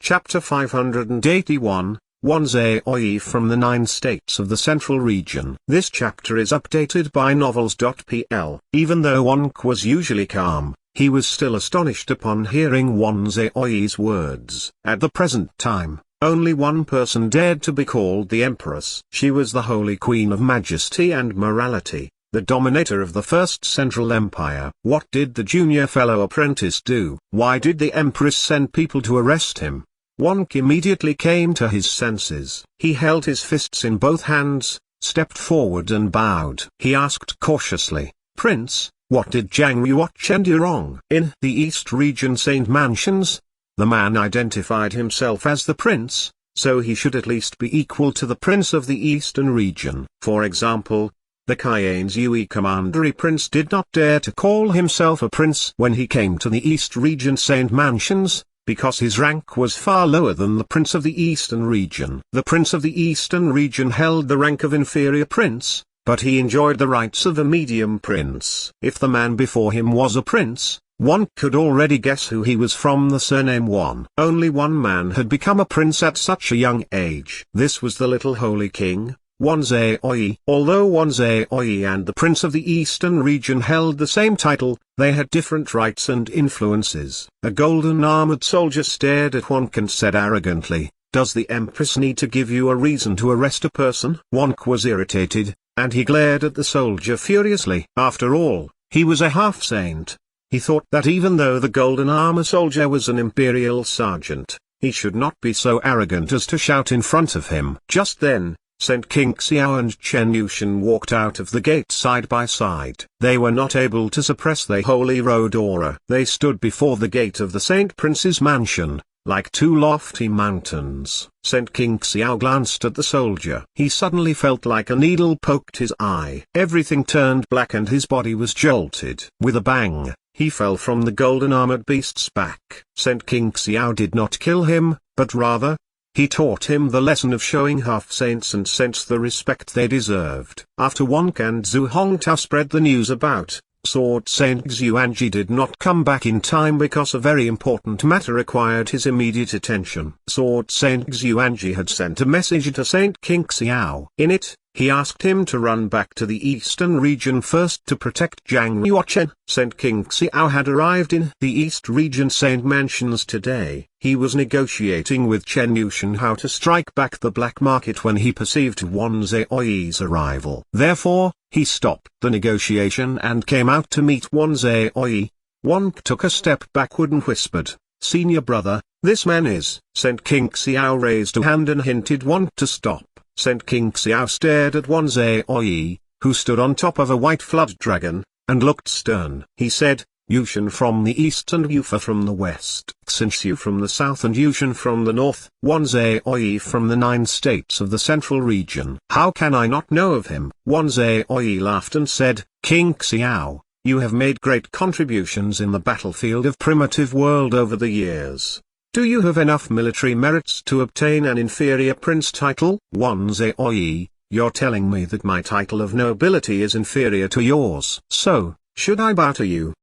Chapter 581, Wan Zhaoyi from the 9 states of the Central Region. This chapter is updated by novels.pl. Even though Wonk was usually calm, he was still astonished upon hearing Wan Zhaoyi's words. At the present time, only one person dared to be called the Empress. She was the Holy Queen of Majesty and Morality, the dominator of the First Central Empire. What did the junior fellow apprentice do? Why did the Empress send people to arrest him? Wonk immediately came to his senses. He held his fists in both hands, stepped forward and bowed. He asked cautiously, "Prince, what did Zhang Yuochen do wrong?" In the East Region Saint Mansions, the man identified himself as the prince, so he should at least be equal to the prince of the Eastern Region. For example, the Wan Zhaoyi commandery prince did not dare to call himself a prince when he came to the East Region Saint Mansions, because his rank was far lower than the prince of the Eastern Region. The prince of the Eastern Region held the rank of inferior prince, but he enjoyed the rights of a medium prince. If the man before him was a prince, one could already guess who he was from the surname Wan. Only one man had become a prince at such a young age. This was the little holy king, Wan Zhaoyi. Although Wan Zhaoyi and the prince of the Eastern Region held the same title, they had different rights and influences. A golden armored soldier stared at Wonk and said arrogantly, "Does the Empress need to give you a reason to arrest a person?" Wonk was irritated, and he glared at the soldier furiously. After all, he was a half-saint. He thought that even though the golden armor soldier was an imperial sergeant, he should not be so arrogant as to shout in front of him. Just then, Saint King Xiao and Chen Yushan walked out of the gate side by side. They were not able to suppress their holy road aura. They stood before the gate of the Saint Prince's mansion, like two lofty mountains. Saint King Xiao glanced at the soldier. He suddenly felt like a needle poked his eye. Everything turned black and his body was jolted. With a bang, he fell from the golden armored beast's back. Saint King Xiao did not kill him, but rather, he taught him the lesson of showing half-saints and saints the respect they deserved. After Wonk and Zhu Hongtao spread the news about, Sword Saint Xuanji did not come back in time because a very important matter required his immediate attention. Sword Saint Xuanji had sent a message to Saint King Xiao. In it, he asked him to run back to the Eastern Region first to protect Zhang Yuochen. Saint King Xiao had arrived in the East Region Saint Mansions today. He was negotiating with Chen Yushan how to strike back the black market when he perceived Wan Zhaoyi's arrival. Therefore, he stopped the negotiation and came out to meet Wan Zhaoyi. Wonk took a step backward and whispered, "Senior brother, this man is." Saint King Xiao raised a hand and hinted Wonk to stop. Saint King Xiao stared at Wan Zhaoyi, who stood on top of a white flood dragon, and looked stern. He said, "Yushan from the east and Yufa from the west, Xinxiu from the south and Yushan from the north, Wan Zhaoyi from the 9 states of the Central Region. How can I not know of him?" Wan Zhaoyi laughed and said, "King Xiao, you have made great contributions in the battlefield of primitive world over the years. Do you have enough military merits to obtain an inferior prince title?" "Wan Zhaoyi, you're telling me that my title of nobility is inferior to yours. So, should I bow to you?"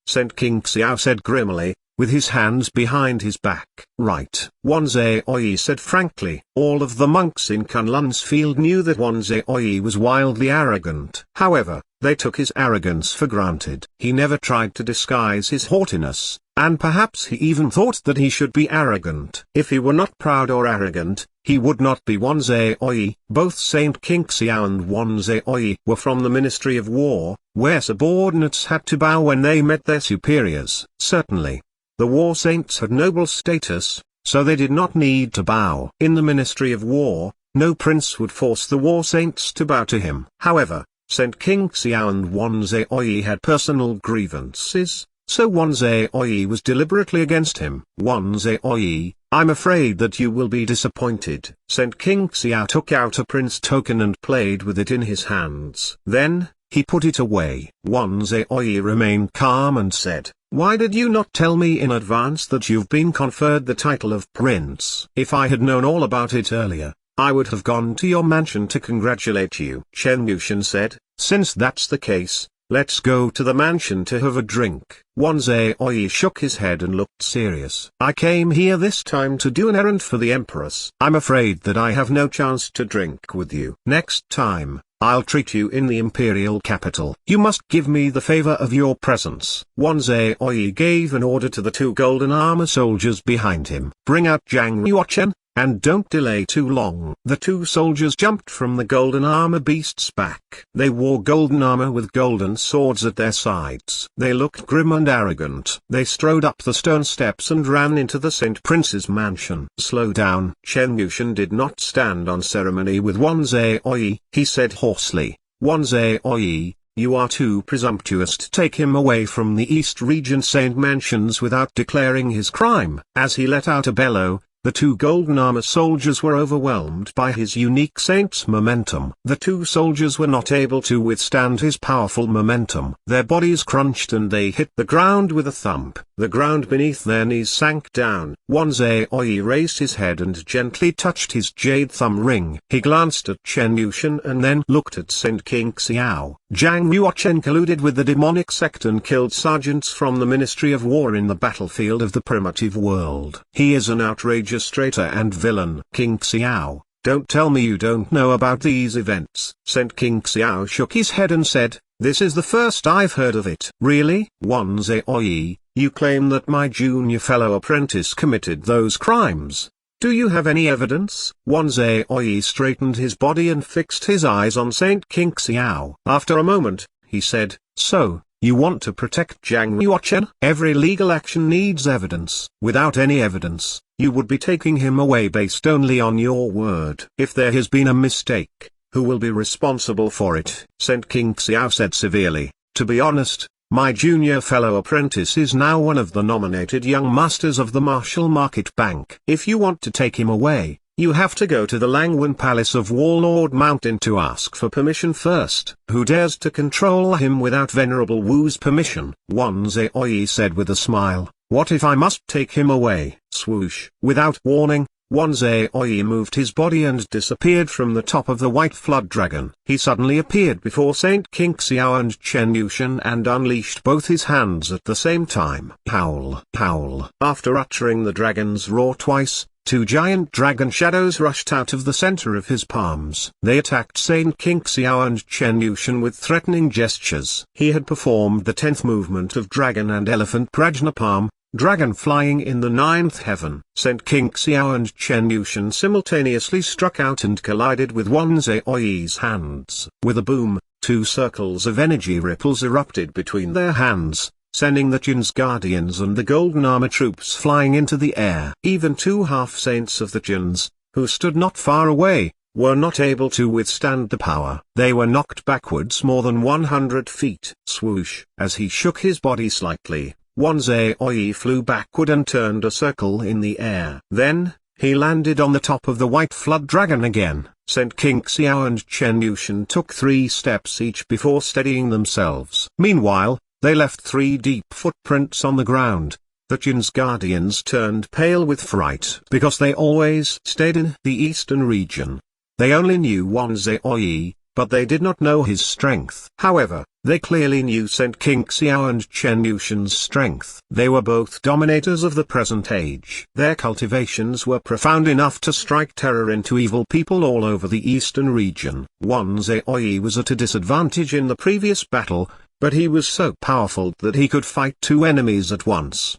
Saint King Xiao said grimly, with his hands behind his back. "Right." Wan Zhaoyi said frankly. All of the monks in Kunlun's field knew that Wan Zhaoyi was wildly arrogant. However, they took his arrogance for granted. He never tried to disguise his haughtiness, and perhaps he even thought that he should be arrogant. If he were not proud or arrogant, he would not be Wan Zhaoyi. Both Saint King Xiao and Wan Zhaoyi were from the Ministry of War, where subordinates had to bow when they met their superiors. Certainly, the war saints had noble status, so they did not need to bow. In the Ministry of War, no prince would force the war saints to bow to him. However, Saint King Xiao and Wan Zhaoyi had personal grievances, so Wan Zhaoyi was deliberately against him. "Wan Zhaoyi, I'm afraid that you will be disappointed." Saint King Xiao took out a prince token and played with it in his hands. Then, he put it away. Wan Zhaoyi remained calm and said, "Why did you not tell me in advance that you've been conferred the title of prince? If I had known all about it earlier, I would have gone to your mansion to congratulate you." Chen Yushan said, "Since that's the case, let's go to the mansion to have a drink. Wan Zhaoyi shook his head and looked serious. I came here this time to do an errand for the Empress. I'm afraid that I have no chance to drink with you. Next time, I'll treat you in the imperial capital. You must give me the favor of your presence. Wan Zhaoyi gave an order to the two golden armor soldiers behind him. Bring out Zhang Yuochen, and don't delay too long. The two soldiers jumped from the golden armor beast's back. They wore golden armor with golden swords at their sides. They looked grim and arrogant. They strode up the stone steps and ran into the Saint Prince's mansion. Slow down. Chen Yushan did not stand on ceremony with Wan Zhaoyi. He said hoarsely, Wan Zhaoyi, you are too presumptuous to take him away from the East Region Saint Mansions without declaring his crime. As he let out a bellow, the two golden armor soldiers were overwhelmed by his unique saint's momentum. The two soldiers were not able to withstand his powerful momentum. Their bodies crunched and they hit the ground with a thump. The ground beneath their knees sank down. Wan Zhaoyi raised his head and gently touched his jade thumb ring. He glanced at Chen Yushan and then looked at Saint King Xiao. Zhang Yuochen colluded with the demonic sect and killed sergeants from the Ministry of War in the battlefield of the primitive world. He is an outrageous traitor and villain. King Xiao, don't tell me you don't know about these events. Saint King Xiao shook his head and said, this is the first I've heard of it. Really? Wan Zhaoyi, you claim that my junior fellow apprentice committed those crimes. Do you have any evidence? Wan Zhaoyi straightened his body and fixed his eyes on Saint King Xiao. After a moment, he said, so, you want to protect Zhang Yuochen? Every legal action needs evidence. Without any evidence, you would be taking him away based only on your word. If there has been a mistake, who will be responsible for it? Saint King Xiao said severely, to be honest, my junior fellow apprentice is now one of the nominated young masters of the Martial Market Bank. If you want to take him away, you have to go to the Langwen Palace of Warlord Mountain to ask for permission first. Who dares to control him without Venerable Wu's permission? Wan Zhaoyi said with a smile, what if I must take him away? Swoosh. Without warning, Wan Zhaoyi moved his body and disappeared from the top of the white flood dragon. He suddenly appeared before Saint King Xiao and Chen Yushan and unleashed both his hands at the same time. Howl, howl. After uttering the dragon's roar twice, two giant dragon shadows rushed out of the center of his palms. They attacked Saint King Xiao and Chen Yushan with threatening gestures. He had performed the 10th movement of Dragon and Elephant Prajnapalm, dragon flying in the 9th heaven. Saint King Xiao and Chen Yushan simultaneously struck out and collided with Wan Zhaoyi's hands. With a boom, two circles of energy ripples erupted between their hands, sending the Jin's guardians and the golden armor troops flying into the air. Even two half-saints of the Jins, who stood not far away, were not able to withstand the power. They were knocked backwards more than 100 feet. Swoosh. As he shook his body slightly, Wan Zhaoyi flew backward and turned a circle in the air. Then, he landed on the top of the white flood dragon again. Saint King Xiao and Chen Yushan took 3 steps each before steadying themselves. Meanwhile, they left 3 deep footprints on the ground. The Jin's guardians turned pale with fright because they always stayed in the eastern region. They only knew Wan Zhaoyi, but they did not know his strength. However, they clearly knew Saint King Xiao and Chen Yushan's strength. They were both dominators of the present age. Their cultivations were profound enough to strike terror into evil people all over the eastern region. Wan Zhaoyi was at a disadvantage in the previous battle, but he was so powerful that he could fight 2 enemies at once.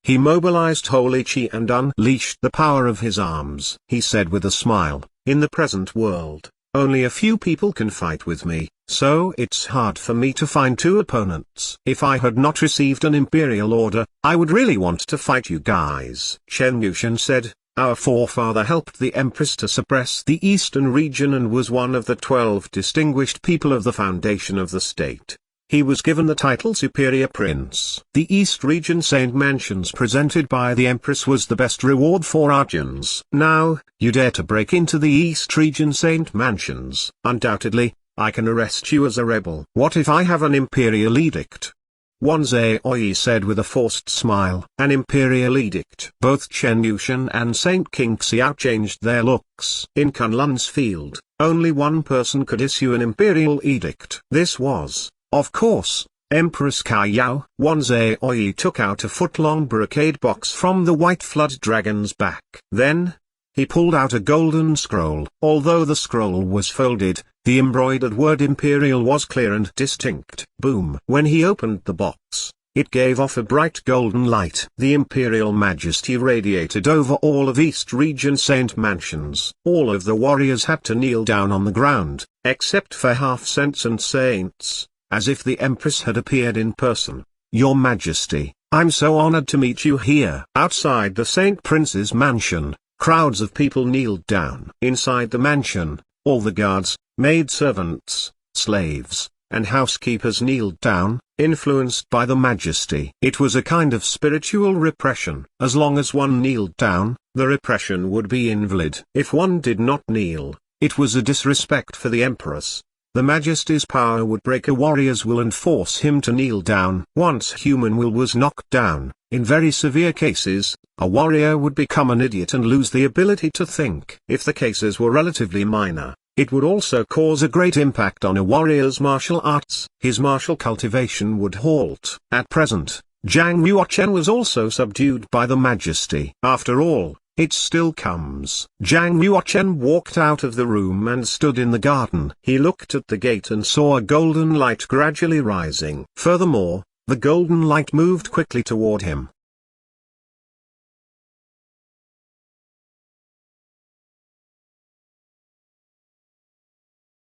He mobilized Holy Qi and unleashed the power of his arms. He said with a smile, in the present world, only a few people can fight with me, so it's hard for me to find 2 opponents. If I had not received an imperial order, I would really want to fight you guys. Chen Yushan said, our forefather helped the Empress to suppress the eastern region and was one of the 12 distinguished people of the foundation of the state. He was given the title Superior Prince. The East Region Saint Mansions presented by the Empress was the best reward for Arjans. Now, you dare to break into the East Region Saint Mansions. Undoubtedly, I can arrest you as a rebel. What if I have an imperial edict? Wan Zhaoyi said with a forced smile. An imperial edict. Both Chen Yushan and Saint King Xiao changed their looks. In Kunlun's field, only one person could issue an imperial edict. This was, of course, Empress Kaiyao. Wan Zhaoyi took out a foot-long brocade box from the white flood dragon's back. Then, he pulled out a golden scroll. Although the scroll was folded, the embroidered word Imperial was clear and distinct. Boom! When he opened the box, it gave off a bright golden light. The Imperial Majesty radiated over all of East Region Saint Mansions. All of the warriors had to kneel down on the ground, except for half-saints and saints, as if the Empress had appeared in person. Your Majesty, I'm so honored to meet you here. Outside the Saint Prince's mansion, crowds of people kneeled down. Inside the mansion, all the guards, maidservants, slaves, and housekeepers kneeled down, influenced by the Majesty. It was a kind of spiritual repression. As long as one kneeled down, the repression would be invalid. If one did not kneel, it was a disrespect for the Empress. The Majesty's power would break a warrior's will and force him to kneel down. Once human will was knocked down, in very severe cases, a warrior would become an idiot and lose the ability to think. If the cases were relatively minor, it would also cause a great impact on a warrior's martial arts. His martial cultivation would halt. At present, Zhang Yuochen was also subdued by the Majesty. After all, it still comes. Zhang Yuochen walked out of the room and stood in the garden. He looked at the gate and saw a golden light gradually rising. Furthermore, the golden light moved quickly toward him.